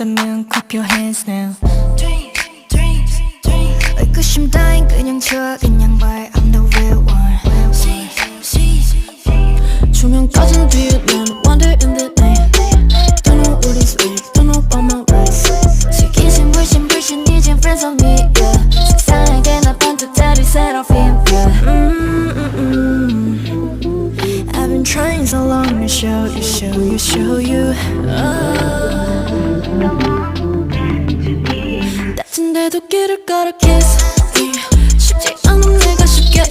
있다면 clap your hands now. 의구심 따윈 그냥 쳐 그냥 말 I'm the real one. 조명 꺼진 뒤에 난 wander in the night. Don't know what is real, don't know about my rights. 시기심 불신 이젠 friends on me, yeah. 색상에게 나 반짝 자리 seraphim, yeah. I've been trying so long to show you. 다친데도 길을 걸어 kiss. 쉽지 않은 내가 쉽게